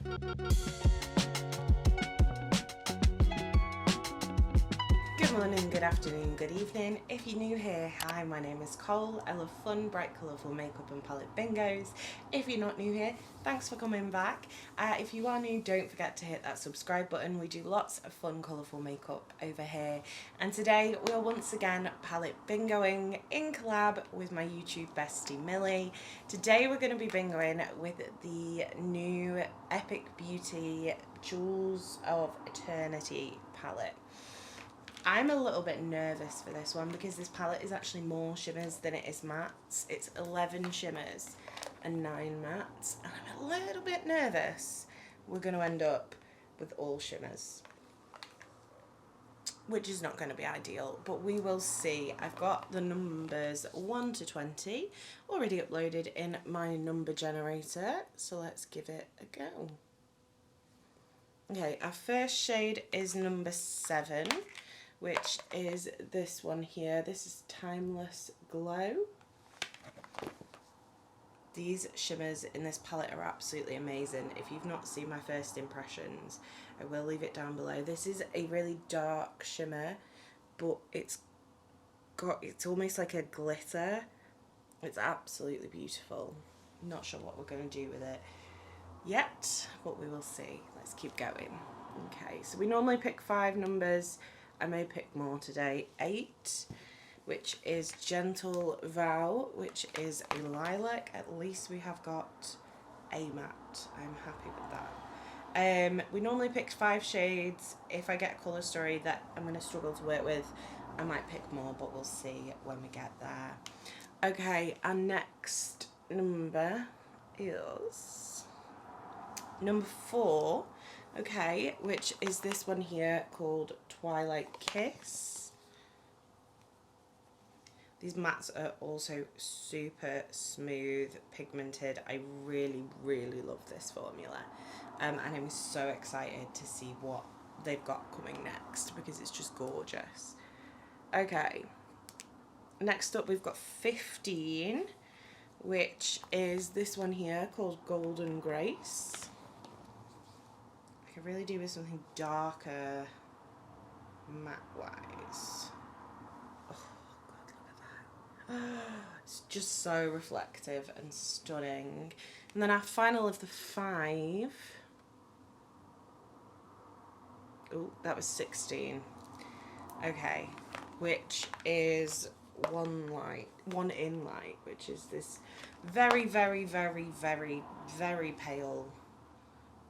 Good morning, good afternoon, good evening. If you're new here, hi, my name is Cole. I love fun, bright, colourful makeup and palette bingos. If you're not new here, thanks for coming back. If you are new, don't forget to hit that subscribe button. We do lots of fun, colourful makeup over here. And today we're once again palette bingoing in collab with my YouTube bestie Millie. Today we're going to be bingoing with the new Epic Beauty Jewels of Eternity palette. I'm a little bit nervous for this one because this palette is actually more shimmers than it is mattes. It's 11 shimmers and 9 mattes, and I'm a little bit nervous we're going to end up with all shimmers, which is not going to be ideal, but we will see. I've got the numbers 1 to 20 already uploaded in my number generator, so let's give it a go. Okay, our first shade is number 7, which is this one here. This is Timeless Glow. These shimmers in this palette are absolutely amazing. If you've not seen my first impressions, I will leave it down below. This is a really dark shimmer, but it's almost like a glitter. It's absolutely beautiful. Not sure what we're going to do with it yet, but we will see. Let's keep going. Okay, so we normally pick 5 numbers. I may pick more today. 8, which is Gentle Vow, which is a lilac. At least we have got a matte. I'm happy with that. We normally pick 5 shades. If I get a colour story that I'm going to struggle to work with, I might pick more, but we'll see when we get there. Okay, our next number is number 4. Okay, which is this one here called Twilight Kiss. These mattes are also super smooth, pigmented. I really, really love this formula. And I'm so excited to see what they've got coming next because it's just gorgeous. Okay, next up we've got 15, which is this one here called Golden Grace. I could really do with something darker matte-wise. Oh, God, look at that. It's just so reflective and stunning. And then our final of the 5. Oh, that was 16. Okay, which is One in Light, which is this very, very, very, very, very pale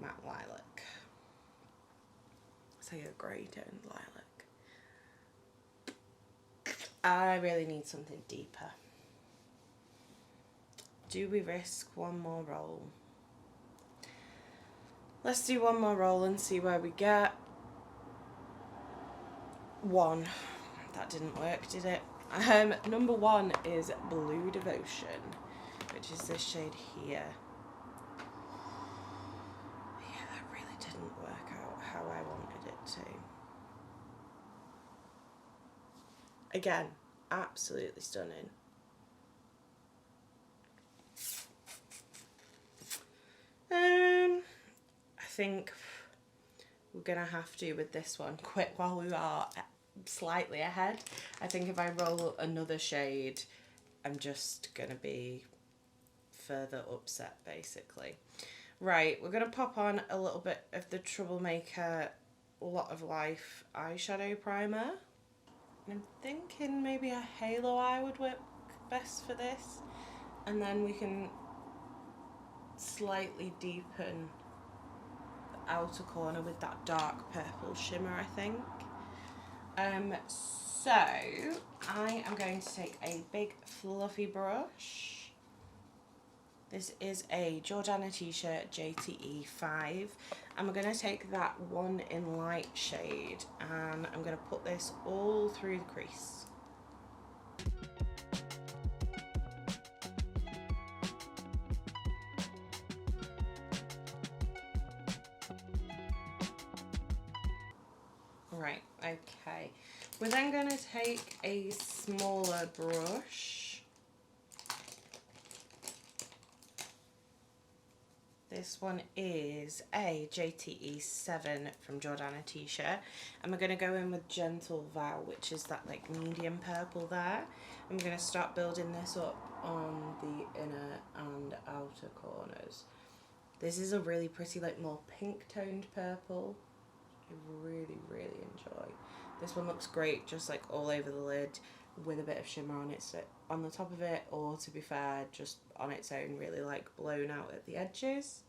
matte lilac. It's like a grey toned lilac. I really need something deeper. Do we risk one more roll? Let's do one more roll and see where we get. 1. That didn't work, did it? Number 1 is Blue Devotion, which is this shade here. Yeah, that really didn't work out how I wanted it to. Again, absolutely stunning. I think we're gonna have to with this one quit while we are slightly ahead. I think if I roll another shade, I'm just gonna be further upset basically. Right, we're gonna pop on a little bit of the Troublemaker Lot of Life eyeshadow primer. I'm thinking maybe a halo eye would work best for this, and then we can slightly deepen the outer corner with that dark purple shimmer, I think. So I am going to take a big fluffy brush. This is a Jordana t-shirt JTE 5, and we're going to take that One in Light shade and I'm going to put this all through the crease. Right, okay. We're then going to take a smaller brush. This This one is a JTE7 from Jordana T-shirt, and we're going to go in with Gentle Vow, which is that like medium purple there. I'm going to start building this up on the inner and outer corners. This is a really pretty, like more pink toned purple. I really, really enjoy. This one looks great just like all over the lid with a bit of shimmer on it, so on the top of it, or to be fair, just on its own, really like blown out at the edges.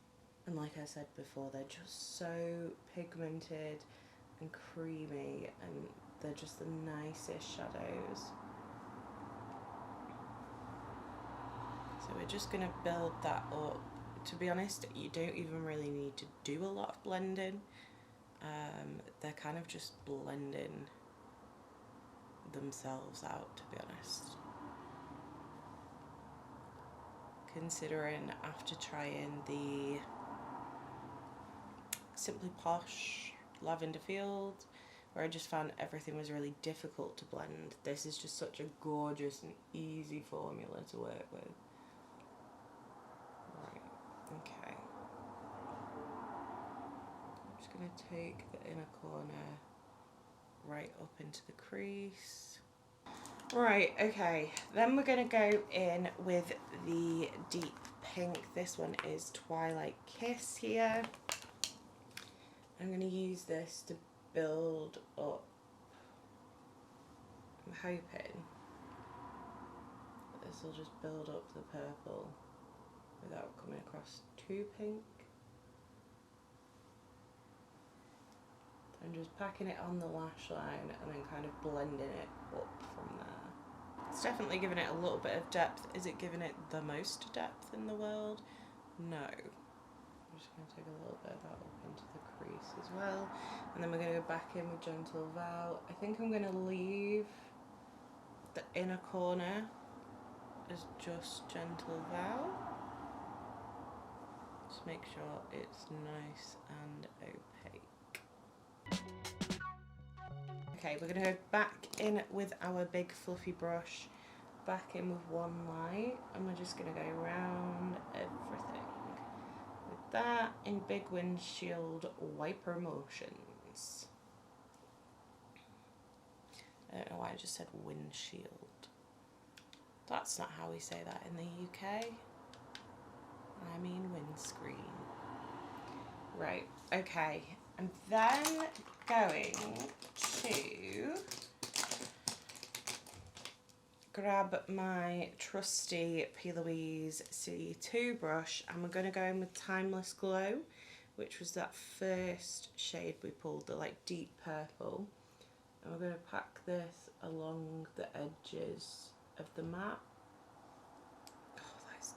And like I said before, they're just so pigmented and creamy, and they're just the nicest shadows. So we're just going to build that up. To be honest, you don't even really need to do a lot of blending. They're kind of just blending themselves out, to be honest. Considering after trying the Simply Posh Lavender Field, where I just found everything was really difficult to blend, this is just such a gorgeous and easy formula to work with. Right, okay. I'm just going to take the inner corner right up into the crease. Right, okay, then we're going to go in with the deep pink. This one is Twilight Kiss here. I'm going to use this to build up. I'm hoping that this will just build up the purple without coming across too pink. I'm just packing it on the lash line and then kind of blending it up from there. It's definitely giving it a little bit of depth. Is it giving it the most depth in the world? No. I'm just going to take a little bit of that up into the crease as well. And then we're going to go back in with Gentle Vow. I think I'm going to leave the inner corner as just Gentle Vow. Just make sure it's nice and opaque. Okay, we're going to go back in with our big fluffy brush, back in with one light, and we're just going to go around everything with that in big windshield wiper motions. I don't know why I just said windshield. That's not how we say that in the UK. I mean windscreen. Right, okay. I'm then going to grab my trusty P. Louise C2 brush, and we're going to go in with Timeless Glow, which was that first shade we pulled, the like deep purple. And we're going to pack this along the edges of the mat. Oh, that's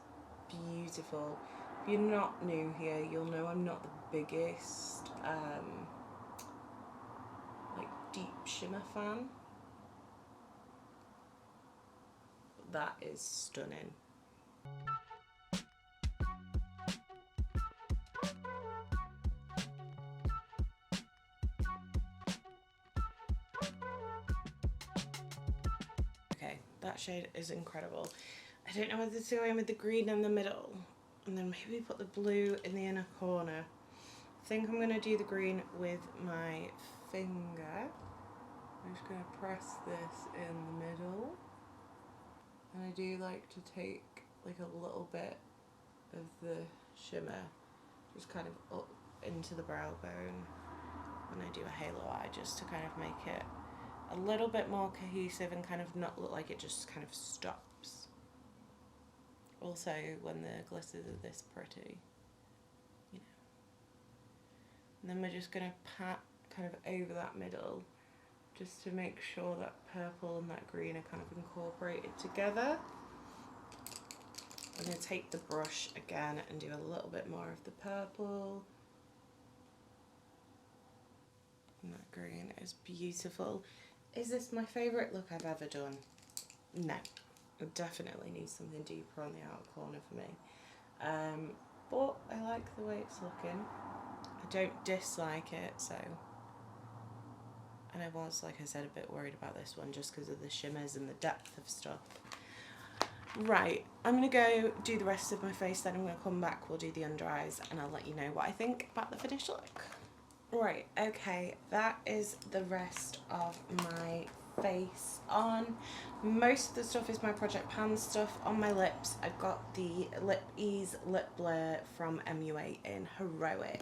beautiful. If you're not new here, you'll know I'm not the biggest like deep shimmer fan. But that is stunning. Okay, that shade is incredible. I don't know whether to go in with the green in the middle and then maybe put the blue in the inner corner. I think I'm going to do the green with my finger. I'm just going to press this in the middle. And I do like to take like a little bit of the shimmer just kind of up into the brow bone when I do a halo eye, just to kind of make it a little bit more cohesive and kind of not look like it just kind of stops. Also, when the glitters are this pretty, you know. And then we're just going to pat kind of over that middle just to make sure that purple and that green are kind of incorporated together. I'm going to take the brush again and do a little bit more of the purple. And that green is beautiful. Is this my favourite look I've ever done? No. It definitely needs something deeper on the outer corner for me. But I like the way it's looking. I don't dislike it, so... And I was, like I said, a bit worried about this one just because of the shimmers and the depth of stuff. Right, I'm going to go do the rest of my face, then I'm going to come back, we'll do the under eyes, and I'll let you know what I think about the finished look. Right, okay, that is the rest of my face on. Most of the stuff is my Project Pan stuff. On my lips, I've got the Lip Ease Lip Blur from MUA in Heroic.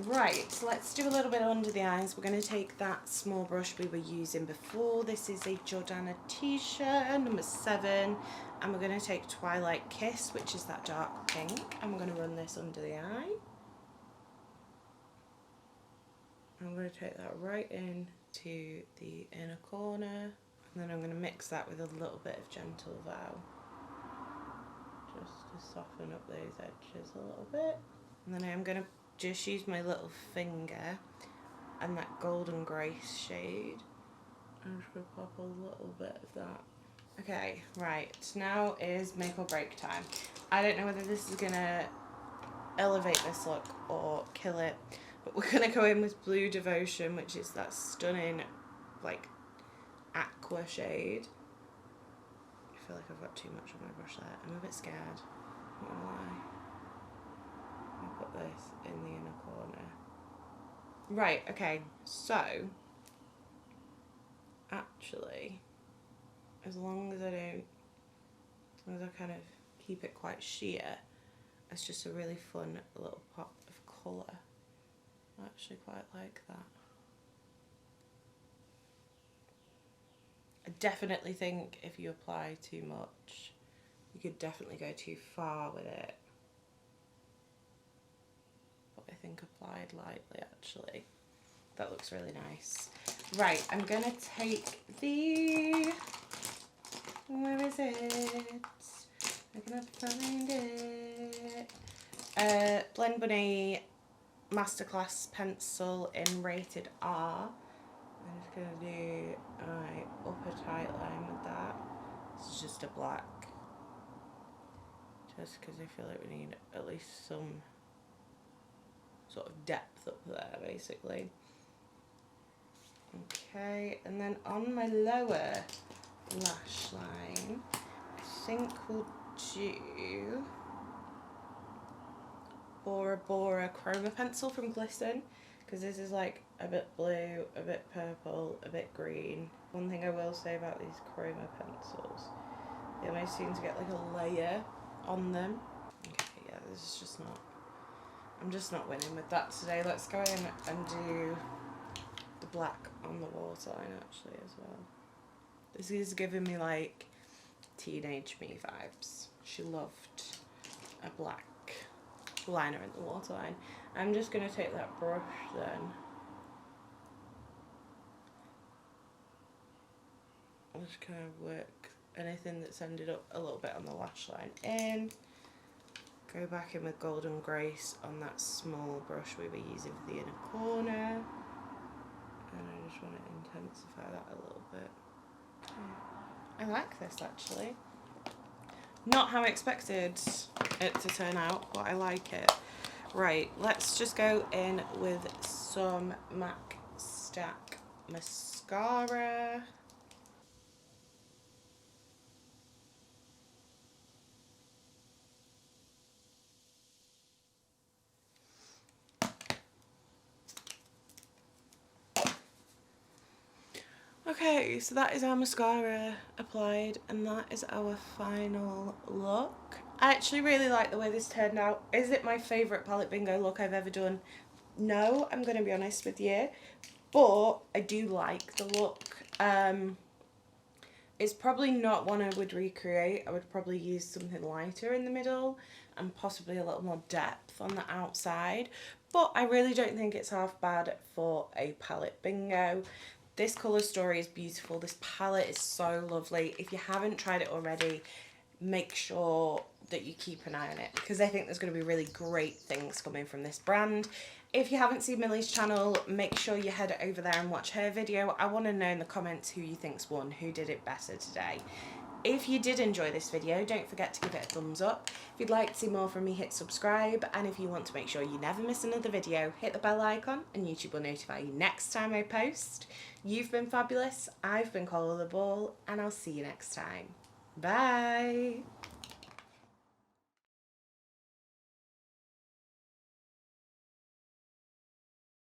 Right, so let's do a little bit under the eyes. We're going to take that small brush we were using before. This is a Jordana T-shirt, number 7. And we're going to take Twilight Kiss, which is that dark pink. And we're going to run this under the eye. I'm going to take that right in to the inner corner. And then I'm going to mix that with a little bit of Gentle Vow. Just to soften up those edges a little bit. And then I'm going to just use my little finger and that golden grace shade. I'm just going to pop a little bit of that. Okay, right, now is make or break time. I don't know whether this is going to elevate this look or kill it, but we're going to go in with Blue Devotion, which is that stunning, like, aqua shade. I feel like I've got too much on my brush there. I'm a bit scared, not gonna lie. I'll put this in the inner corner. Right, okay, so actually, as long as I kind of keep it quite sheer, it's just a really fun little pop of colour. I actually quite like that. I definitely think if you apply too much, you could definitely go too far with it. But I think applied lightly, actually. That looks really nice. Right, I'm gonna take the, where is it? I cannot find it. Blend Bunny Masterclass pencil in Rated R. I'm just going to do my upper tight line with that. This is just a black. Just because I feel like we need at least some sort of depth up there, basically. Okay, and then on my lower lash line, I think we'll do Bora Bora Chroma pencil from Glisten, because this is like a bit blue, a bit purple, a bit green. One thing I will say about these chroma pencils, they almost seem to get like a layer on them. Okay, yeah, this is just not, I'm just not winning with that today. Let's go in and do the black on the waterline actually as well. This is giving me like teenage me vibes. She loved a black liner in the waterline. I'm just going to take that brush then. I'll just kind of work anything that's ended up a little bit on the lash line in. Go back in with Golden Grace on that small brush we were using for the inner corner. And I just want to intensify that a little bit. I like this actually. Not how I expected it to turn out, but I like it. Right, let's just go in with some MAC Stack mascara. Okay, so that is our mascara applied, and that is our final look. I actually really like the way this turned out. Is it my favourite palette bingo look I've ever done? No, I'm going to be honest with you, but I do like the look. It's probably not one I would recreate. I would probably use something lighter in the middle and possibly a little more depth on the outside, but I really don't think it's half bad for a palette bingo. This colour story is beautiful. This palette is so lovely. If you haven't tried it already, make sure that you keep an eye on it, because I think there's going to be really great things coming from this brand. If you haven't seen Millie's channel, make sure you head over there and watch her video. I want to know in the comments who you think's won, who did it better today. If you did enjoy this video, don't forget to give it a thumbs up. If you'd like to see more from me, hit subscribe. And if you want to make sure you never miss another video, hit the bell icon and YouTube will notify you next time I post. You've been fabulous, I've been Colour the Ball, and I'll see you next time. Bye!